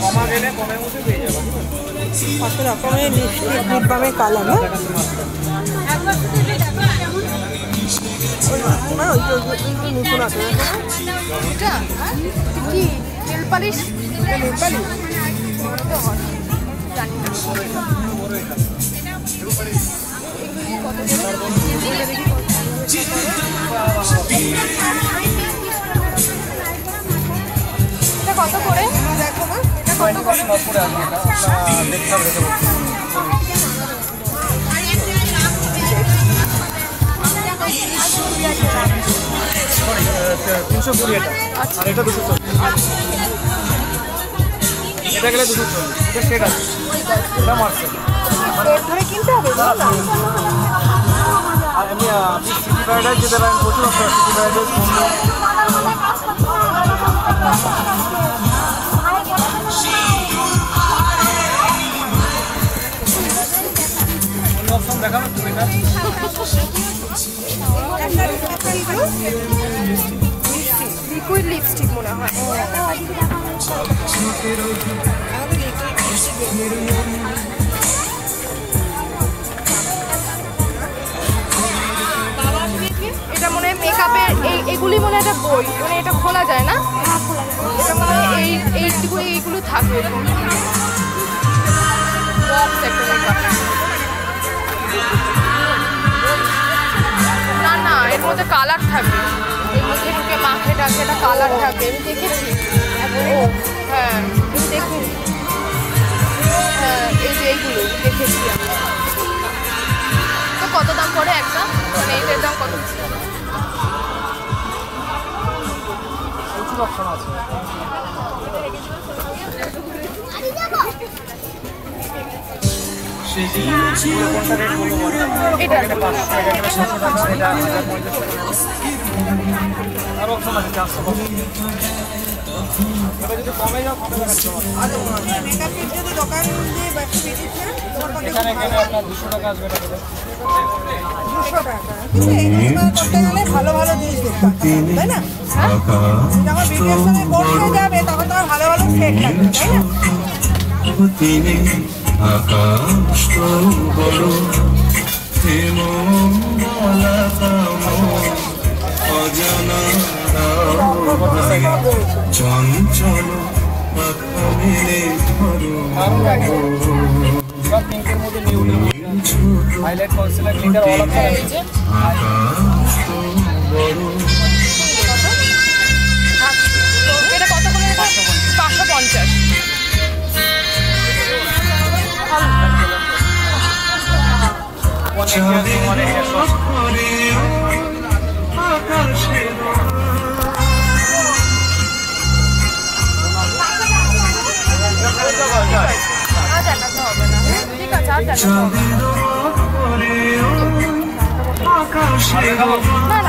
কমা গেলে কমের মধ্যে পেয়ে যাবো। কত রকমের লিপস্টিক, লিপ বামের কালার না? নতুন আছে এটা কি নেল পালিশ? নেল পালিশ জানি না। এটা কত করে? দেখো না, এটা কত করে? দেখতে হবে। 320 এটা, আর এটা 240। এটা গেলে 240, এটা সেট আছে, এটা মার্কেট। ধরে কিনতে হবে না? আর আমি সিটি প্যারাডাইজ যেতে পারেন, প্রচুর অফার আছে সিটি প্যারাডাইজ। অপশন দেখানো তুমি না, লিকুইড লিপস্টিক মনে হয়। এটা মনে হয় মেকআপের এগুলি মনে হয় একটা বই, মানে এটা খোলা যায় না? এটা মনে হয় এইগুলো থাকে। না না, এর মধ্যে কালার থাকে, এর মধ্যে ঢুকে মাখে টাকে একটা কালার থাকে, আমি দেখেছি। হ্যাঁ দেখুন, হ্যাঁ এই যে এইগুলো দেখেছি আমি। তো কত দাম পড়ে একটা, মানে এইটার দাম কত? প্রচুর অপশন আছে। এটা আরো অপশন আছে 400। যদি কমে যাও এখানে গেলে আপনার 200 টাকা আসবে। 200 টাকা। করতে গেলে ভালো ভালো জিনিস দেখতে হবে, তাই না? যখন বিদেশে করতে যাবে তখন তোমার ভালো ভালো সেট লাগবে, তাই না? আকাশ তো বড় অজানা চঞ্চল মেলে পিঙ্কের মধ্যে new highlight concealer glitter all option আছে। এটা কত করে? 550। ঠিক আছে, না না